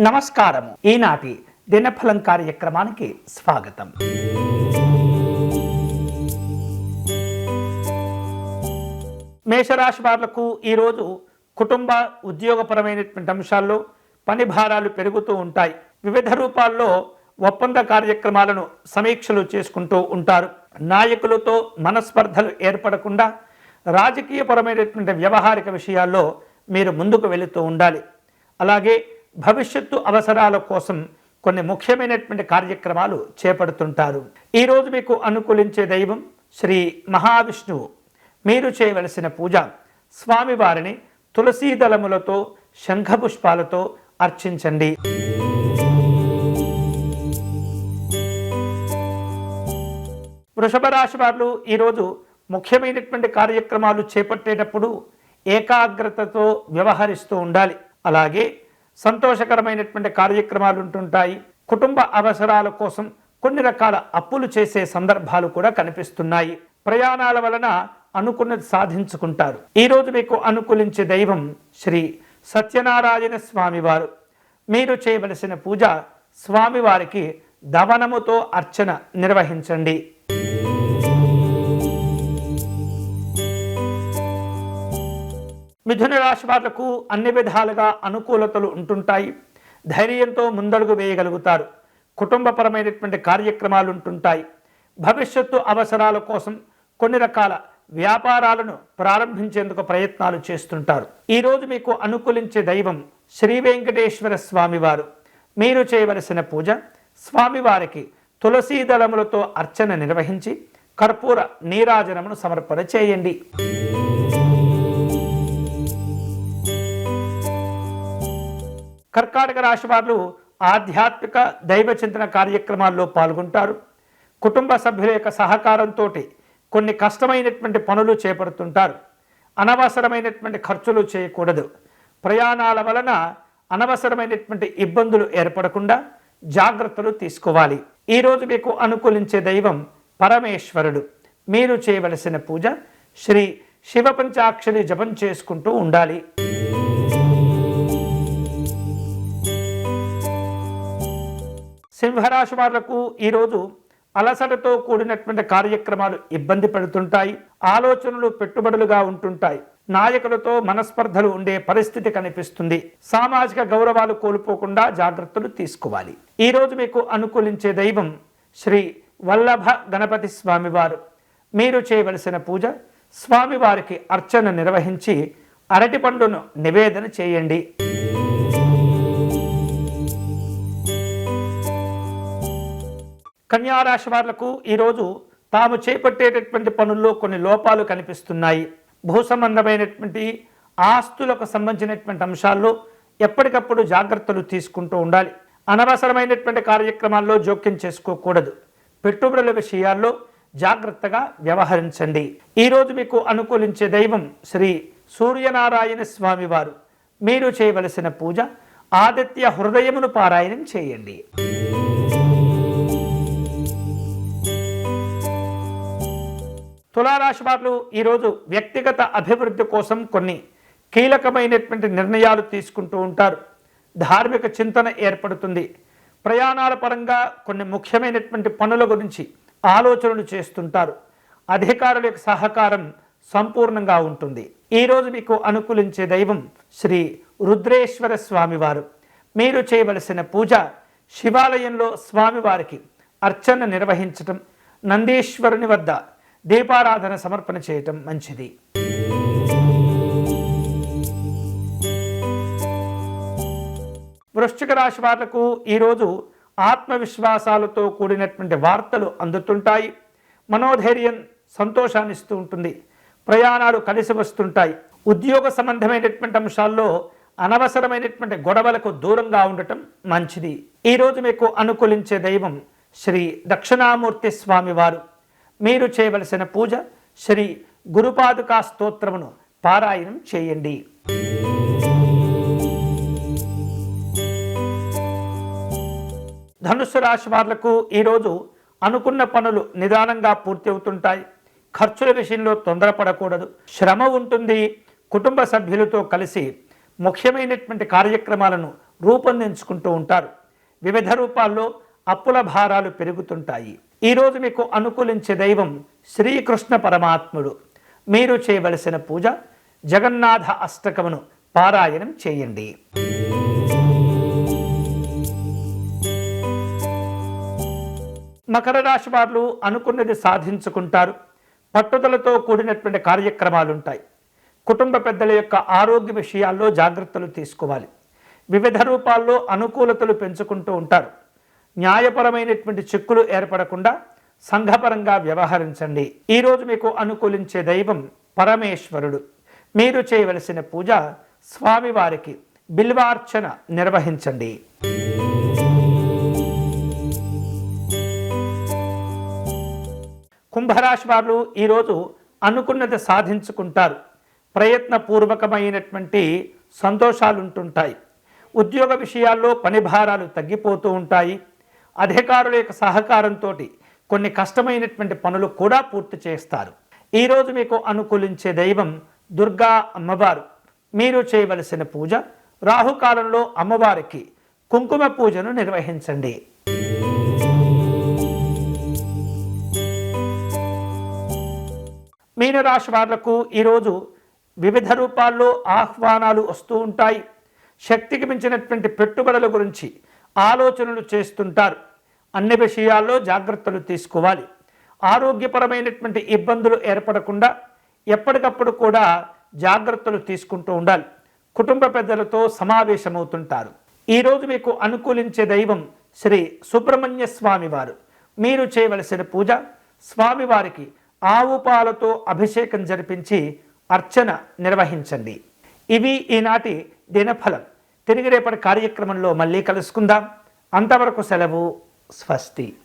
నమస్కారం. ఈనాటి దినఫలం కార్యక్రమానికి స్వాగతం. మేషరాశి వాళ్లకు ఈరోజు కుటుంబ ఉద్యోగపరమైనటువంటి అంశాల్లో పని భారాలు పెరుగుతూ ఉంటాయి. వివిధ రూపాల్లో ఒప్పంద కార్యక్రమాలను సమీక్షలు చేసుకుంటూ ఉంటారు. నాయకులతో మనస్పర్ధలు ఏర్పడకుండా రాజకీయపరమైనటువంటి వ్యవహారిక విషయాల్లో మీరు ముందుకు వెళుతూ ఉండాలి. అలాగే భవిష్యత్తు అవసరాల కోసం కొన్ని ముఖ్యమైనటువంటి కార్యక్రమాలు చేపడుతుంటారు. ఈరోజు మీకు అనుకూలించే దైవం శ్రీ మహావిష్ణువు. మీరు చేయవలసిన పూజ స్వామివారిని తులసీ దళములతో శంఖపుష్పాలతో అర్చించండి. వృషభ రాశి వారు ఈరోజు ముఖ్యమైనటువంటి కార్యక్రమాలు చేపట్టేటప్పుడు ఏకాగ్రతతో వ్యవహరిస్తూ ఉండాలి. అలాగే సంతోషకరమైనటువంటి కార్యక్రమాలు ఉంటుంటాయి. కుటుంబ అవసరాల కోసం కొన్ని రకాల అప్పులు చేసే సందర్భాలు కూడా కనిపిస్తున్నాయి. ప్రయాణాల వలన అనుకున్నది సాధించుకుంటారు. ఈరోజు మీకు అనుకూలించే దైవం శ్రీ సత్యనారాయణ స్వామివారు. మీరు చేయవలసిన పూజ స్వామివారికి దవనముతో అర్చన నిర్వహించండి. మిథున రాశి వాళ్లకు అన్ని విధాలుగా అనుకూలతలు ఉంటుంటాయి. ధైర్యంతో ముందడుగు వేయగలుగుతారు. కుటుంబపరమైనటువంటి కార్యక్రమాలు ఉంటుంటాయి. భవిష్యత్తు అవసరాల కోసం కొన్ని రకాల వ్యాపారాలను ప్రారంభించేందుకు ప్రయత్నాలు చేస్తుంటారు. ఈరోజు మీకు అనుకూలించే దైవం శ్రీ వెంకటేశ్వర స్వామివారు. మీరు చేయవలసిన పూజ స్వామివారికి తులసీ దళములతో అర్చన నిర్వహించి కర్పూర నీరాజనమును సమర్పణ చేయండి. కర్కాటక రాశి వారు ఆధ్యాత్మిక దైవ చింతన కార్యక్రమాల్లో పాల్గొంటారు. కుటుంబ సభ్యుల యొక్క సహకారంతో కొన్ని కష్టమైనటువంటి పనులు చేపడుతుంటారు. అనవసరమైనటువంటి ఖర్చులు చేయకూడదు. ప్రయాణాల వలన అనవసరమైనటువంటి ఇబ్బందులు ఏర్పడకుండా జాగ్రత్తలు తీసుకోవాలి. ఈరోజు మీకు అనుకూలించే దైవం పరమేశ్వరుడు. మీరు చేయవలసిన పూజ శ్రీ శివ పంచాక్షరి జపం చేసుకుంటూ ఉండాలి. సింహరాశి వాళ్లకు ఈరోజు అలసటతో కూడినటువంటి కార్యక్రమాలు ఇబ్బంది పడుతుంటాయి. ఆలోచనలు పెట్టుబడులుగా ఉంటుంటాయి. నాయకులతో మనస్పర్ధలు ఉండే పరిస్థితి కనిపిస్తుంది. సామాజిక గౌరవాలు కోల్పోకుండా జాగ్రత్తలు తీసుకోవాలి. ఈరోజు మీకు అనుకూలించే దైవం శ్రీ వల్లభ గణపతి స్వామివారు. మీరు చేయవలసిన పూజ స్వామివారికి అర్చన నిర్వహించి అరటి పండును నివేదన చేయండి. కన్యారాశి వాళ్లకు ఈరోజు తాము చేపట్టేటటువంటి పనుల్లో కొన్ని లోపాలు కనిపిస్తున్నాయి. భూ సంబంధమైనటువంటి ఆస్తులకు సంబంధించినటువంటి అంశాల్లో ఎప్పటికప్పుడు జాగ్రత్తలు తీసుకుంటూ ఉండాలి. అనవసరమైనటువంటి కార్యక్రమాల్లో జోక్యం చేసుకోకూడదు. పెట్టుబడుల విషయాల్లో జాగ్రత్తగా వ్యవహరించండి. ఈరోజు మీకు అనుకూలించే దైవం శ్రీ సూర్యనారాయణ స్వామివారు. మీరు చేయవలసిన పూజ ఆదిత్య హృదయమును పారాయణం చేయండి. తులారాశి వారు ఈరోజు వ్యక్తిగత అభివృద్ధి కోసం కొన్ని కీలకమైనటువంటి నిర్ణయాలు తీసుకుంటూ ఉంటారు. ధార్మిక చింతన ఏర్పడుతుంది. ప్రయాణాల పరంగా కొన్ని ముఖ్యమైనటువంటి పనుల గురించి ఆలోచనలు చేస్తుంటారు. అధికారుల యొక్క సహకారం సంపూర్ణంగా ఉంటుంది. ఈరోజు మీకు అనుకూలించే దైవం శ్రీ రుద్రేశ్వర స్వామివారు. మీరు చేయవలసిన పూజ శివాలయంలో స్వామివారికి అర్చన నిర్వహించటం, నందీశ్వరుని వద్ద దీపారాధన సమర్పణ చేయటం మంచిది. వృశ్చిక రాశి వాళ్లకు ఈరోజు ఆత్మవిశ్వాసాలతో కూడినటువంటి వార్తలు అందుతుంటాయి. మనోధైర్యం సంతోషాన్ని ఇస్తూ ఉంటుంది. ప్రయాణాలు కలిసి వస్తుంటాయి. ఉద్యోగ సంబంధమైనటువంటి అంశాల్లో అనవసరమైనటువంటి గొడవలకు దూరంగా ఉండటం మంచిది. ఈరోజు మీకు అనుకూలించే దైవం శ్రీ దక్షిణామూర్తి స్వామివారు. మీరు చేయవలసిన పూజ శ్రీ గురుపాదుకా స్తోత్రమును పారాయణం చేయండి. ధనుస్సు రాశి వాళ్లకు ఈరోజు అనుకున్న పనులు నిదానంగా పూర్తి అవుతుంటాయి. ఖర్చుల విషయంలో తొందరపడకూడదు. శ్రమ ఉంటుంది. కుటుంబ సభ్యులతో కలిసి ముఖ్యమైనటువంటి కార్యక్రమాలను రూపొందించుకుంటూ ఉంటారు. వివిధ రూపాల్లో అప్పుల భారాలు పెరుగుతుంటాయి. ఈరోజు మీకు అనుకూలించే దైవం శ్రీకృష్ణ పరమాత్ముడు. మీరు చేయవలసిన పూజ జగన్నాథ అష్టకమును పారాయణం చేయండి. మకర రాశి వారు అనుకున్నది సాధించుకుంటారు. పట్టుదలతో కూడినటువంటి కార్యక్రమాలు ఉంటాయి. కుటుంబ పెద్దల యొక్క ఆరోగ్య విషయాల్లో జాగ్రత్తలు తీసుకోవాలి. వివిధ రూపాల్లో అనుకూలతలు పెంచుకుంటూ ఉంటారు. న్యాయపరమైనటువంటి చిక్కులు ఏర్పడకుండా సంఘపరంగా వ్యవహరించండి. ఈరోజు మీకు అనుకూలించే దైవం పరమేశ్వరుడు. మీరు చేయవలసిన పూజ స్వామివారికి బిల్వార్చన నిర్వహించండి. కుంభరాశి వారు ఈరోజు అనుకున్నది సాధించుకుంటారు. ప్రయత్నపూర్వకమైనటువంటి సంతోషాలు ఉంటుంటాయి. ఉద్యోగ విషయాల్లో పని భారాలు తగ్గిపోతూ ఉంటాయి. అధికారుల యొక్క సహకారంతో కొన్ని కష్టమైనటువంటి పనులు కూడా పూర్తి చేస్తారు. ఈరోజు మీకు అనుకూలించే దైవం దుర్గా అమ్మవారు. మీరు చేయవలసిన పూజ రాహుకాలంలో అమ్మవారికి కుంకుమ పూజను నిర్వహించండి. మీనరాశి వాళ్లకు ఈరోజు వివిధ రూపాల్లో ఆహ్వానాలు వస్తూ ఉంటాయి. శక్తికి మించినటువంటి పెట్టుబడుల గురించి ఆలోచనలు చేస్తుంటారు. అన్ని విషయాల్లో జాగ్రత్తలు తీసుకోవాలి. ఆరోగ్యపరమైనటువంటి ఇబ్బందులు ఏర్పడకుండా ఎప్పటికప్పుడు కూడా జాగ్రత్తలు తీసుకుంటూ ఉండాలి. కుటుంబ పెద్దలతో సమావేశమవుతుంటారు. ఈరోజు మీకు అనుకూలించే దైవం శ్రీ సుబ్రహ్మణ్య స్వామి వారు. మీరు చేయవలసిన పూజ స్వామివారికి ఆవు పాలతో అభిషేకం జరిపించి అర్చన నిర్వహించండి. ఇవి ఈనాటి దినఫలం. తిరిగి రేపటి కార్యక్రమంలో మళ్ళీ కలుసుకుందాం. అంతవరకు సెలవు. స్వస్తి.